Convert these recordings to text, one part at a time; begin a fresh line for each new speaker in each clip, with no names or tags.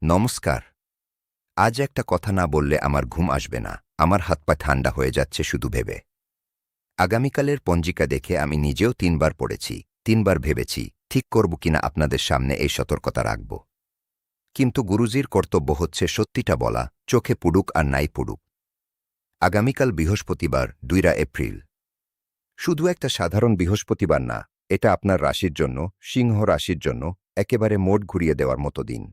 নমস্কার। আজ একটা কথা না বললে আমার ঘুম আসবে না। আমার হাত পা ঠান্ডা হয়ে যাচ্ছে শুধু ভেবে। আগামীকালের পঞ্জিকা দেখে আমি নিজেও ৩ বার পড়েছি, ৩ বার ভেবেছি ঠিক করব কিনা আপনাদের সামনে এই সতর্কতা রাখব। কিন্তু গুরুজির কর্তব্য হচ্ছে সত্যিটা বলা, চোখে পুড়ুক আর নাই পুড়ুক। আগামীকাল বৃহস্পতিবার ২ এপ্রিল। শুধু একটা সাধারণ বৃহস্পতিবার না, এটা আপনার রাশির জন্য, সিংহ রাশির জন্য একেবারে মোড় ঘুরিয়ে দেওয়ার মতো দিন।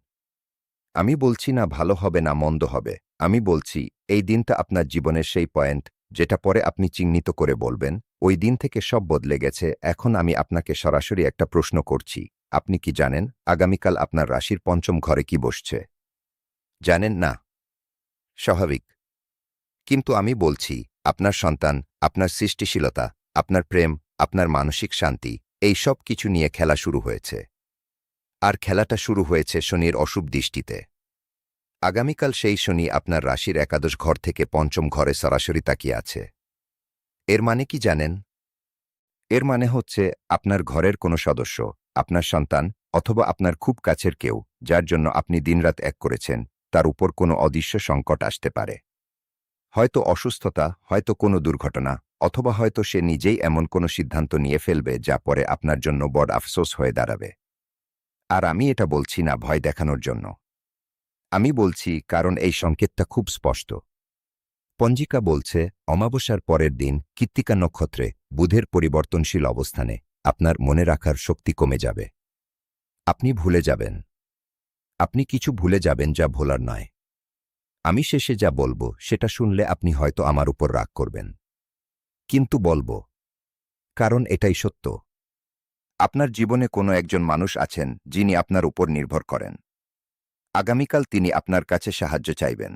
আমি বলছি না ভালো হবে না মন্দ হবে, আমি বলছি এই দিনটা আপনার জীবনের সেই পয়েন্ট যেটা পরে আপনি চিহ্নিত করে বলবেন, ওই দিন থেকে সব বদলে গেছে। এখন আমি আপনাকে সরাসরি একটা প্রশ্ন করছি, আপনি কি জানেন আগামীকাল আপনার রাশির পঞ্চম ঘরে কি বসছে? জানেন না? স্বাভাবিক। কিন্তু আমি বলছি, আপনার সন্তান, আপনার সৃষ্টিশীলতা, আপনার প্রেম, আপনার মানসিক শান্তি, এই সব কিছু নিয়ে খেলা শুরু হয়েছে। আর খেলাটা শুরু হয়েছে শনির অশুভ দৃষ্টিতে। আগামীকাল সেই শনি আপনার রাশির একাদশ ঘর থেকে পঞ্চম ঘরে সরাসরি তাকিয়ে আছে। এর মানে কি জানেন? এর মানে হচ্ছে আপনার ঘরের কোনো সদস্য, আপনার সন্তান অথবা আপনার খুব কাছের কেউ, যার জন্য আপনি দিনরাত এক করেছেন, তার উপর কোনো অদৃশ্য সংকট আসতে পারে। হয়তো অসুস্থতা, হয়তো কোনো দুর্ঘটনা, অথবা হয়তো সে নিজেই এমন কোনো সিদ্ধান্ত নিয়ে ফেলবে যা পরে আপনার জন্য বড় আফসোস হয়ে দাঁড়াবে। আর আমি এটা বলছি না ভয় দেখানোর জন্য। আমি বলছি কারণ এই সংকেতটা খুব স্পষ্ট। পঞ্জিকা বলছে অমাবস্যার পরের দিন কৃত্তিকা নক্ষত্রে বুধের পরিবর্তনশীল অবস্থানে আপনার মনে রাখার শক্তি কমে যাবে। আপনি ভুলে যাবেন। আপনি কিছু ভুলে যাবেন যা ভোলার নয়। আমি শেষে যা বলবো সেটা শুনলে আপনি হয়তো আমার উপর রাগ করবেন, কিন্তু বলবো কারণ এটাই সত্য। আপনার জীবনে কোনো একজন মানুষ আছেন যিনি আপনার উপর নির্ভর করেন। আগামীকাল তিনি আপনার কাছে সাহায্য চাইবেন।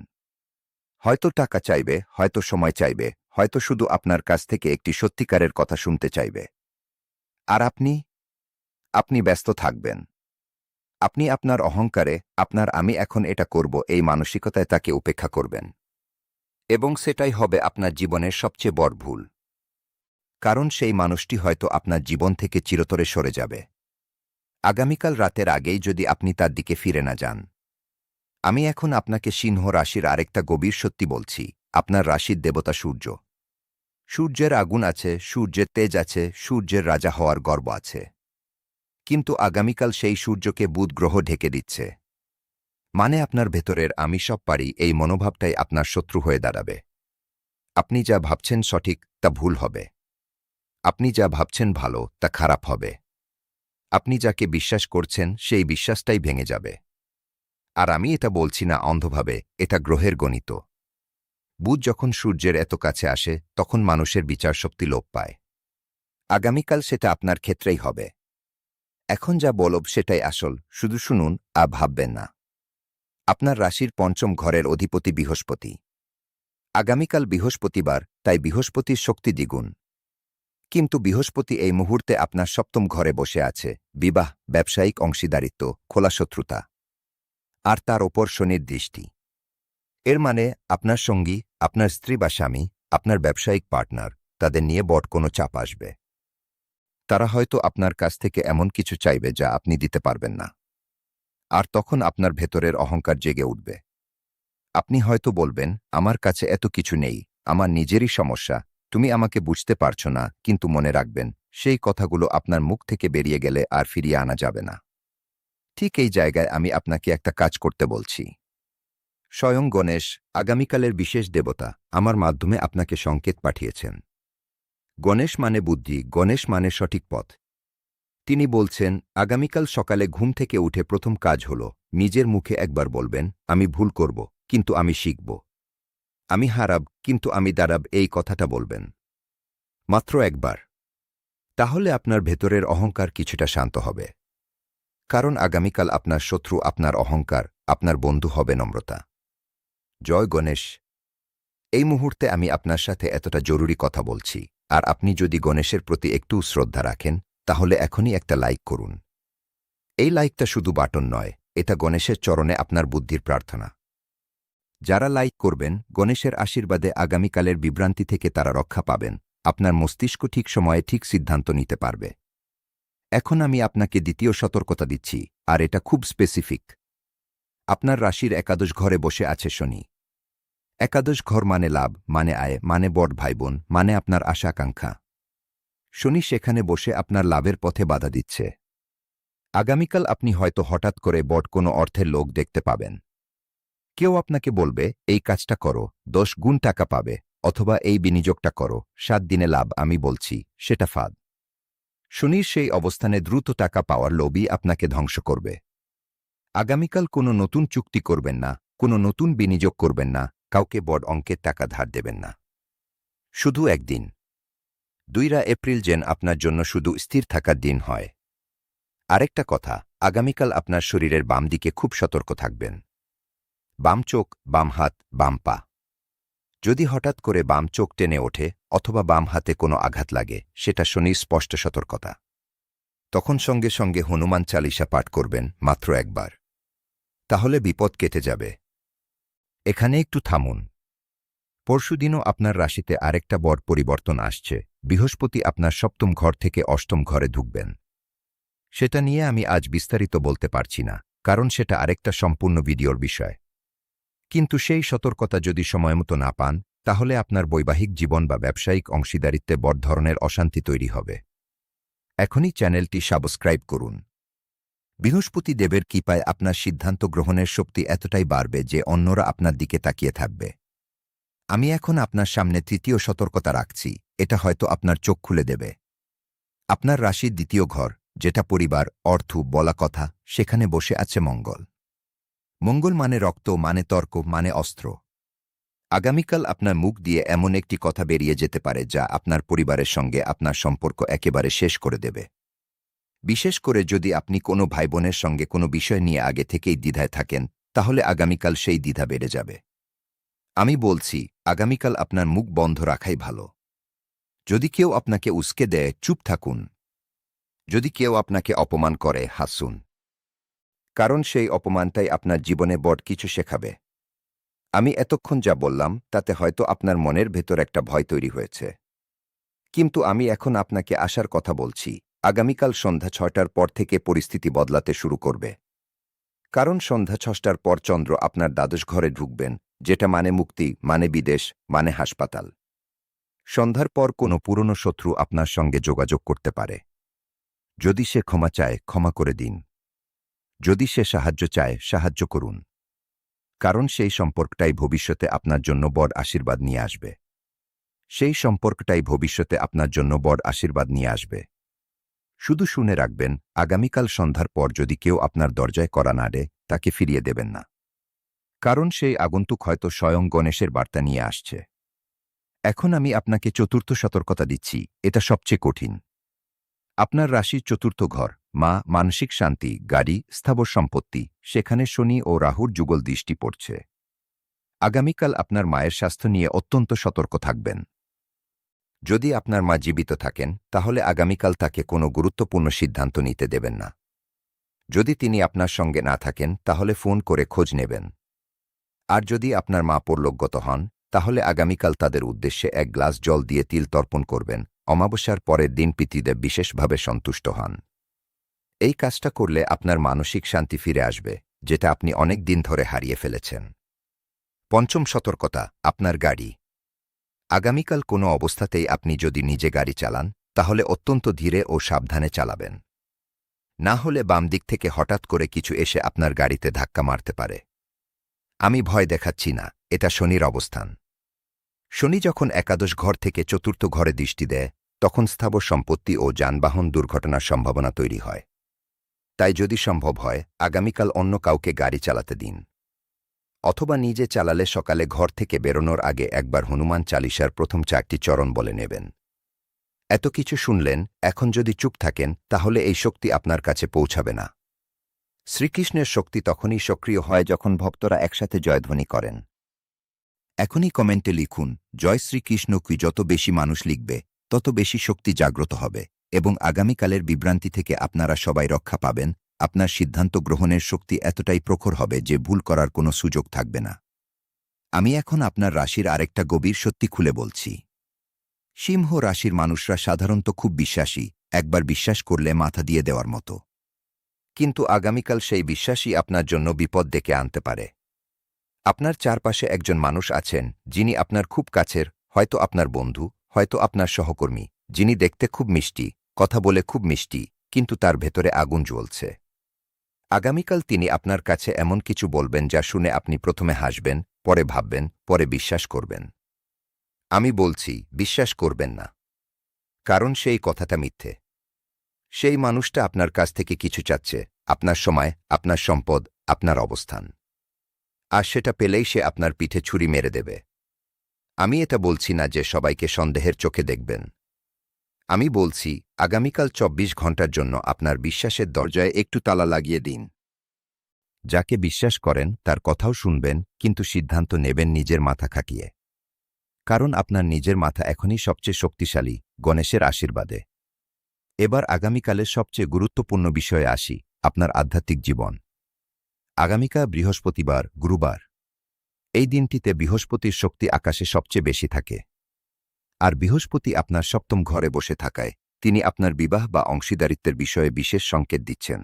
হয়তো টাকা চাইবে, হয়তো সময় চাইবে, হয়তো শুধু আপনার কাছ থেকে একটি সত্যিকারের কথা শুনতে চাইবে। আর আপনি ব্যস্ত থাকবেন। আপনি আপনার অহংকারে, আপনার আমি এখন এটা করব এই মানসিকতায় তাকে উপেক্ষা করবেন। এবং সেটাই হবে আপনার জীবনের সবচেয়ে বড় ভুল। কারণ সেই মানুষটি হয়তো আপনার জীবন থেকে চিরতরে সরে যাবে আগামীকাল রাতের আগেই যদি আপনি তার দিকে ফিরে না যান। আমি এখন আপনাকে সিংহ রাশির আরেকটা গভীর সত্যি বলছি। আপনার রাশির দেবতা সূর্য। সূর্যের আগুন আছে, সূর্যের তেজ আছে, সূর্যের রাজা হওয়ার গর্ব আছে। কিন্তু আগামীকাল সেই সূর্যকে বুধ গ্রহ ঢেকে দিচ্ছে। মানে আপনার ভেতরের আমি সব পারি এই মনোভাবটাই আপনার শত্রু হয়ে দাঁড়াবে। আপনি যা ভাবছেন সঠিক তা ভুল হবে। আপনি যা ভাবছেন ভালো তা খারাপ হবে। আপনি যাকে বিশ্বাস করছেন সেই বিশ্বাসটাই ভেঙে যাবে। আর আমি এটা বলছি না অন্ধভাবে, এটা গ্রহের গণিত। বুধ যখন সূর্যের এত কাছে আসে তখন মানুষের বিচারশক্তি লোপ পায়। আগামীকাল সেটা আপনার ক্ষেত্রেই হবে। এখন যা বলব সেটাই আসল, শুধু শুনুন আর ভাববেন না। আপনার রাশির পঞ্চম ঘরের অধিপতি বৃহস্পতি। আগামীকাল বৃহস্পতিবার, তাই বৃহস্পতির শক্তি দ্বিগুণ। কিন্তু বৃহস্পতি এই মুহূর্তে আপনার সপ্তম ঘরে বসে আছে, বিবাহ, ব্যবসায়িক অংশীদারিত্ব, খোলা শত্রুতা। আর তার ওপর শনির দৃষ্টি। এর মানে আপনার সঙ্গী, আপনার স্ত্রী বা স্বামী, আপনার ব্যবসায়িক পার্টনার, তাদের নিয়ে বড় কোনো চাপ আসবে। তারা হয়তো আপনার কাছ থেকে এমন কিছু চাইবে যা আপনি দিতে পারবেন না। আর তখন আপনার ভেতরের অহংকার জেগে উঠবে। আপনি হয়তো বলবেন, আমার কাছে এত কিছু নেই, আমার নিজেরই সমস্যা, তুমি আমাকে বুঝতে পারছো না। কিন্তু মনে রাখবেন, সেই কথাগুলো আপনার মুখ থেকে বেরিয়ে গেলে আর ফিরিয়ে আনা যাবে না। ঠিক এই জায়গায় আমি আপনাকে একটা কাজ করতে বলছি। স্বয়ং গণেশ, আগামীকালের বিশেষ দেবতা, আমার মাধ্যমে আপনাকে সংকেত পাঠিয়েছেন। গণেশ মানে বুদ্ধি, গণেশ মানে সঠিক পথ। তিনি বলছেন আগামীকাল সকালে ঘুম থেকে উঠে প্রথম কাজ হল নিজের মুখে একবার বলবেন, আমি ভুল করব, কিন্তু আমি শিখব। আমি হারাব, কিন্তু আমি দাঁড়াব, এই কথাটা বলবেন। মাত্র একবার। তাহলে আপনার ভেতরের অহংকার কিছুটা শান্ত হবে। কারণ আগামীকাল আপনার শত্রু আপনার অহংকার, আপনার বন্ধু হবে নম্রতা। জয় গণেশ। এই মুহূর্তে আমি আপনার সাথে এতটা জরুরি কথা বলছি, আর আপনি যদি গণেশের প্রতি একটু শ্রদ্ধা রাখেন তাহলে এখনই একটা লাইক করুন। এই লাইকটা শুধু বাটন নয়, এটা গণেশের চরণে আপনার বুদ্ধির প্রার্থনা। যারা লাইক করবেন, গণেশের আশীর্বাদে আগামীকালের বিভ্রান্তি থেকে তারা রক্ষা পাবেন। আপনার মস্তিষ্ক ঠিক সময়ে ঠিক সিদ্ধান্ত নিতে পারবে। এখন আমি আপনাকে দ্বিতীয় সতর্কতা দিচ্ছি, আর এটা খুব স্পেসিফিক। আপনার রাশির একাদশ ঘরে বসে আছে শনি। একাদশ ঘর মানে লাভ, মানে আয়, মানে বড় ভাইবোন, মানে আপনার আশা আকাঙ্ক্ষা। শনি সেখানে বসে আপনার লাভের পথে বাধা দিচ্ছে। আগামীকাল আপনি হয়তো হঠাৎ করে বড় কোনো অর্থের লোক দেখতে পাবেন। কেউ আপনাকে বলবে, এই কাজটা করো, 10 গুণ টাকা পাবে, অথবা এই বিনিয়োগটা করো, 7 দিনে লাভ। আমি বলছি, সেটা ফাঁদ। শনির সেই অবস্থানে দ্রুত টাকা পাওয়ার লোভই আপনাকে ধ্বংস করবে। আগামীকাল কোনো নতুন চুক্তি করবেন না, কোনো নতুন বিনিয়োগ করবেন না, কাউকে বড় অঙ্কের টাকা ধার দেবেন না। শুধু একদিন 2 এপ্রিল যেন আপনার জন্য শুধু স্থির থাকার দিন হয়। আরেকটা কথা, আগামীকাল আপনার শরীরের বাম দিকে খুব সতর্ক থাকবেন। বাম চোখ, বাম হাত, বাম পা। যদি হঠাৎ করে বাম চোখ টেনে ওঠে অথবা বাম হাতে কোনো আঘাত লাগে, সেটা শনির স্পষ্ট সতর্কতা। তখন সঙ্গে সঙ্গে হনুমান চালিসা পাঠ করবেন, মাত্র একবার। তাহলে বিপদ কেটে যাবে। এখানে একটু থামুন। পরশুদিনও আপনার রাশিতে আরেকটা বড় পরিবর্তন আসছে। বৃহস্পতি আপনার সপ্তম ঘর থেকে অষ্টম ঘরে ঢুকবেন। সেটা নিয়ে আমি আজ বিস্তারিত বলতে পারছি না, কারণ সেটা আরেকটা সম্পূর্ণ ভিডিওর বিষয়। কিন্তু সেই সতর্কতা যদি সময়মতো না পান, তাহলে আপনার বৈবাহিক জীবন বা ব্যবসায়িক অংশীদারিত্বে বড় ধরনের অশান্তি তৈরি হবে। এখনই চ্যানেলটি সাবস্ক্রাইব করুন। বৃহস্পতি দেবের কৃপায় আপনার সিদ্ধান্ত গ্রহণের শক্তি এতটাই বাড়বে যে অন্যরা আপনার দিকে তাকিয়ে থাকবে। আমি এখন আপনার সামনে তৃতীয় সতর্কতা রাখছি, এটা হয়তো আপনার চোখ খুলে দেবে। আপনার রাশির দ্বিতীয় ঘর, যেটা পরিবার, অর্থ, বলা কথা, সেখানে বসে আছে মঙ্গল। মঙ্গল মানে রক্ত, মানে তর্ক, মানে অস্ত্র। আগামীকাল আপনার মুখ দিয়ে এমন একটি কথা বেরিয়ে যেতে পারে যা আপনার পরিবারের সঙ্গে আপনার সম্পর্ক একেবারে শেষ করে দেবে। বিশেষ করে যদি আপনি কোনো ভাইবোনের সঙ্গে কোনো বিষয় নিয়ে আগে থেকেই দ্বিধায় থাকেন, তাহলে আগামীকাল সেই দ্বিধা বেড়ে যাবে। আমি বলছি, আগামীকাল আপনার মুখ বন্ধ রাখাই ভালো। যদি কেউ আপনাকে উস্কে দেয়, চুপ থাকুন। যদি কেউ আপনাকে অপমান করে, হাসুন। কারণ সেই অপমানটাই আপনার জীবনে বড় কিছু শেখাবে। আমি এতক্ষণ যা বললাম তাতে হয়তো আপনার মনের ভেতর একটা ভয় তৈরি হয়েছে। কিন্তু আমি এখন আপনাকে আসার কথা বলছি। আগামীকাল সন্ধ্যা 6টার পর থেকে পরিস্থিতি বদলাতে শুরু করবে। কারণ সন্ধ্যা 6টার পর চন্দ্র আপনার দ্বাদশ ঘরে ঢুকবেন, যেটা মানে মুক্তি, মানে বিদেশ, মানে হাসপাতাল। সন্ধ্যার পর কোনো পুরনো শত্রু আপনার সঙ্গে যোগাযোগ করতে পারে। যদি সে ক্ষমা চায়, ক্ষমা করে দিন। যদি সে সাহায্য চায়, সাহায্য করুন। কারণ সেই সম্পর্কটাই ভবিষ্যতে আপনার জন্য বড় আশীর্বাদ নিয়ে আসবে। সেই সম্পর্কটাই ভবিষ্যতে আপনার জন্য বড় আশীর্বাদ নিয়ে আসবে। শুধু শুনে রাখবেন, আগামীকাল সন্ধ্যার পর যদি কেউ আপনার দরজায় কড়া নাড়ে, তাকে ফিরিয়ে দেবেন না। কারণ সেই আগন্তুক হয়তো স্বয়ং গণেশের বার্তা নিয়ে আসছে। এখন আমি আপনাকে চতুর্থ সতর্কতা দিচ্ছি, এটা সবচেয়ে কঠিন। আপনার রাশির চতুর্থ ঘর, মা, মানসিক শান্তি, গাড়ি, স্থাবর সম্পত্তি, সেখানে শনি ও রাহুর যুগল দৃষ্টি পড়ছে। আগামীকাল আপনার মায়ের স্বাস্থ্য নিয়ে অত্যন্ত সতর্ক থাকবেন। যদি আপনার মা জীবিত থাকেন, তাহলে আগামীকাল তাকে কোনো গুরুত্বপূর্ণ সিদ্ধান্ত নিতে দেবেন না। যদি তিনি আপনার সঙ্গে না থাকেন, তাহলে ফোন করে খোঁজ নেবেন। আর যদি আপনার মা পরলোকগত হন, তাহলে আগামীকাল তাদের উদ্দেশ্যে 1 গ্লাস জল দিয়ে তিল তর্পণ করবেন। অমাবস্যার পরের দিন পিতৃদেব বিশেষভাবে সন্তুষ্ট হন। এই কাজটা করলে আপনার মানসিক শান্তি ফিরে আসবে, যেটা আপনি অনেক দিন ধরে হারিয়ে ফেলেছেন। পঞ্চম সতর্কতা, আপনার গাড়ি। আগামীকাল কোনো অবস্থাতেই আপনি যদি নিজে গাড়ি চালান, তাহলে অত্যন্ত ধীরে ও সাবধানে চালাবেন। না হলে বাম দিক থেকে হঠাৎ করে কিছু এসে আপনার গাড়িতে ধাক্কা মারতে পারে। আমি ভয় দেখাচ্ছি না, এটা শনির অবস্থান। শনি যখন একাদশ ঘর থেকে চতুর্থ ঘরে দৃষ্টি দেয়, তখন স্থাবর সম্পত্তি ও যানবাহন দুর্ঘটনার সম্ভাবনা তৈরি হয়। তাই যদি সম্ভব হয়, আগামীকাল অন্য কাউকে গাড়ি চালাতে দিন। অথবা নিজে চালালে সকালে ঘর থেকে বেরোনোর আগে একবার হনুমান চালিসার প্রথম 4টি চরণ বলে নেবেন। এত কিছু শুনলেন, এখন যদি চুপ থাকেন, তাহলে এই শক্তি আপনার কাছে পৌঁছাবে না। শ্রীকৃষ্ণের শক্তি তখনই সক্রিয় হয় যখন ভক্তরা একসাথে জয়ধ্বনি করেন। এখনই কমেন্টে লিখুন, জয় শ্রীকৃষ্ণ। কি যত বেশি মানুষ লিখবে, তত বেশি শক্তি জাগ্রত হবে এবং আগামীকালের বিভ্রান্তি থেকে আপনারা সবাই রক্ষা পাবেন। আপনার সিদ্ধান্ত গ্রহণের শক্তি এতটাই প্রখর হবে যে ভুল করার কোনো সুযোগ থাকবে না। আমি এখন আপনার রাশির আরেকটা গভীর সত্যি খুলে বলছি। সিংহ রাশির মানুষরা সাধারণত খুব বিশ্বাসী, একবার বিশ্বাস করলে মাথা দিয়ে দেওয়ার মতো। কিন্তু আগামীকাল সেই বিশ্বাসই আপনার জন্য বিপদ ডেকে আনতে পারে। আপনার চারপাশে একজন মানুষ আছেন যিনি আপনার খুব কাছের, হয়তো আপনার বন্ধু, হয়তো আপনার সহকর্মী, যিনি দেখতে খুব মিষ্টি, কথা বলে খুব মিষ্টি, কিন্তু তার ভেতরে আগুন জ্বলছে। আগামীকাল তিনি আপনার কাছে এমন কিছু বলবেন যা শুনে আপনি প্রথমে হাসবেন, পরে ভাববেন, পরে বিশ্বাস করবেন। আমি বলছি, বিশ্বাস করবেন না। কারণ সেই কথাটা মিথ্যে। সেই মানুষটা আপনার কাছ থেকে কিছু চাচ্ছে, আপনার সময়, আপনার সম্পদ, আপনার অবস্থান। আর সেটা পেলেই সে আপনার পিঠে ছুরি মেরে দেবে। আমি এটা বলছি না যে সবাইকে সন্দেহের চোখে দেখবেন। আমি বলছি, আগামীকাল ২৪ ঘন্টার জন্য আপনার বিশ্বাসের দরজায় একটু তালা লাগিয়ে দিন। যাকে বিশ্বাস করেন তার কথাও শুনবেন, কিন্তু সিদ্ধান্ত নেবেন নিজের মাথা খাটিয়ে। কারণ আপনার নিজের মাথা এখনই সবচেয়ে শক্তিশালী, গণেশের আশীর্বাদে। এবার আগামীকালের সবচেয়ে গুরুত্বপূর্ণ বিষয়ে আসি, আপনার আধ্যাত্মিক জীবন। আগামীকাল বৃহস্পতিবার, গুরুবার। এই দিনটিতে বৃহস্পতির শক্তি আকাশে সবচেয়ে বেশি থাকে। আর বৃহস্পতি আপনার সপ্তম ঘরে বসে থাকায় তিনি আপনার বিবাহ বা অংশীদারিত্বের বিষয়ে বিশেষ সংকেত দিচ্ছেন।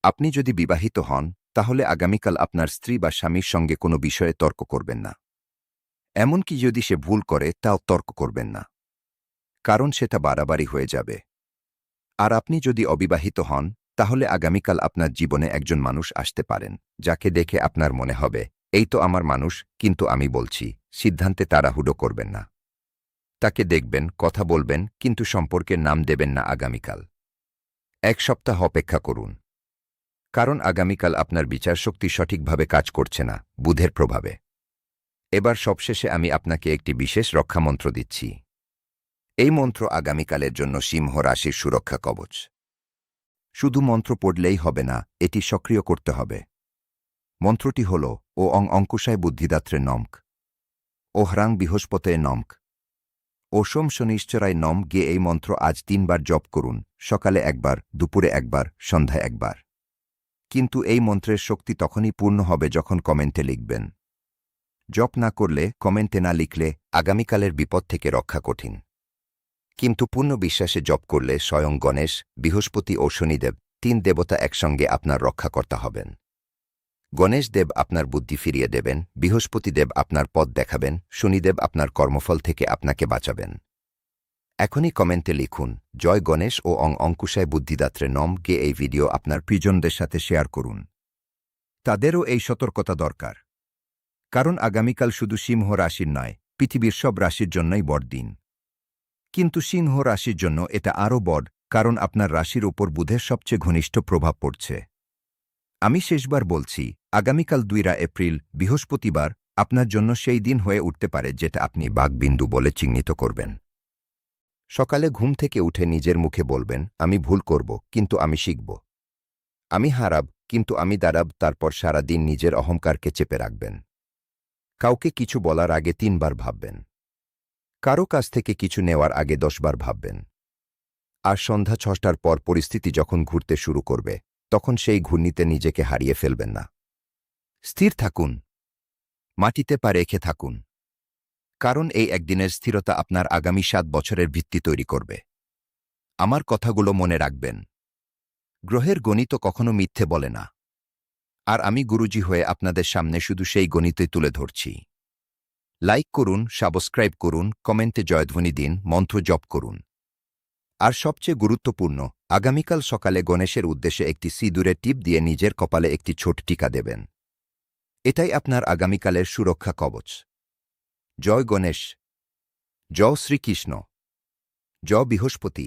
আপনি যদি বিবাহিত হন, তাহলে আগামীকাল আপনার স্ত্রী বা স্বামীর সঙ্গে কোনো বিষয়ে তর্ক করবেন না। এমনকি যদি সে ভুল করে তাও তর্ক করবেন না। কারণ সেটা বাড়াবাড়ি হয়ে যাবে। আর আপনি যদি অবিবাহিত হন, তাহলে আগামীকাল আপনার জীবনে একজন মানুষ আসতে পারেন, যাকে দেখে আপনার মনে হবে, এই তো আমার মানুষ, কিন্তু আমি বলছি, সিদ্ধান্তে তাড়াহুড়ো করবেন না। তাকে দেখবেন, কথা বলবেন, কিন্তু সম্পর্কের নাম দেবেন না আগামীকাল। ১ সপ্তাহ অপেক্ষা করুন। কারণ আগামীকাল আপনার বিচারশক্তি সঠিকভাবে কাজ করছে না, বুধের প্রভাবে। এবার সবশেষে আমি আপনাকে একটি বিশেষ রক্ষামন্ত্র দিচ্ছি। এই মন্ত্র আগামীকালের জন্য সিংহ রাশির সুরক্ষা কবচ। শুধু মন্ত্র পড়লেই হবে না, এটি সক্রিয় করতে হবে। মন্ত্রটি হল, ও অঙ্কুশায় বুদ্ধিদাত্রে নমক, ও হ্রাং বৃহস্পতে নমক, ও সোম শনিশ্চরায় নম। গিয়ে এই মন্ত্র আজ ৩ বার জপ করুন, সকালে একবার, দুপুরে একবার, সন্ধ্যায় একবার। কিন্তু এই মন্ত্রের শক্তি তখনই পূর্ণ হবে যখন কমেন্টে লিখবেন। জপ না করলে, কমেন্টে না লিখলে আগামীকালের বিপদ থেকে রক্ষা কঠিন। কিন্তু পূর্ণ বিশ্বাসে জপ করলে স্বয়ং গণেশ, বৃহস্পতি ও শনিদেব, ৩ দেবতা একসঙ্গে আপনার রক্ষাকর্তা হবেন। গণেশ দেব আপনার বুদ্ধি ফিরিয়ে দেবেন, বৃহস্পতি দেব আপনার পথ দেখাবেন, শনিদেব আপনার কর্মফল থেকে আপনাকে বাঁচাবেন। এখনই কমেন্টে লিখুন, জয় গণেশ ও অঙ্কুশায় বুদ্ধিদাত্রে নম। গে এই ভিডিও আপনার প্রিয়জনদের সাথে শেয়ার করুন। তাদেরও এই সতর্কতা দরকার। কারণ আগামীকাল শুধু সিংহ রাশির নয়, পৃথিবীর সব রাশির জন্যই বড় দিন। কিন্তু সিংহ রাশির জন্য এটা আরও বড়, কারণ আপনার রাশির ওপর বুধের সবচেয়ে ঘনিষ্ঠ প্রভাব পড়ছে। আমি শেষবার বলছি, আগামীকাল ২ এপ্রিল, বৃহস্পতিবার, আপনার জন্য সেই দিন হয়ে উঠতে পারে যেটা আপনি বাঘবিন্দু বলে চিহ্নিত করবেন। সকালে ঘুম থেকে উঠে নিজের মুখে বলবেন, আমি ভুল করব, কিন্তু আমি শিখব। আমি হারাব, কিন্তু আমি দাঁড়াব। তারপর সারা দিন নিজের অহংকারকে চেপে রাখবেন। কাউকে কিছু বলার আগে ৩ বার ভাববেন। কারো কাছ থেকে কিছু নেওয়ার আগে ১০ বার ভাববেন। আর সন্ধ্যা ৬টার পর পরিস্থিতি যখন ঘুরতে শুরু করবে, তখন সেই ঘূর্ণিতে নিজেকে হারিয়ে ফেলবেন না। স্থির থাকুন। মাটিতে পা রেখে থাকুন। কারণ এই একদিনের স্থিরতা আপনার আগামী ৭ বছরের ভিত্তি তৈরি করবে। আমার কথাগুলো মনে রাখবেন। গ্রহের গণিত কখনো মিথ্যে বলে না। আর আমি গুরুজি হয়ে আপনাদের সামনে শুধু সেই গণিতই তুলে ধরছি। লাইক করুন, সাবস্ক্রাইব করুন, কমেন্টে জয়ধ্বনি দিন, মন্ত্র জপ করুন। আর সবচেয়ে গুরুত্বপূর্ণ, আগামীকাল সকালে গণেশের উদ্দেশ্যে একটি সিঁদুরের টিপ দিয়ে নিজের কপালে একটি ছোট টিকা দেবেন। এটাই আপনার আগামীকালের সুরক্ষা কবচ। জয় গণেশ, জয় শ্রীকৃষ্ণ, জয় বৃহস্পতি।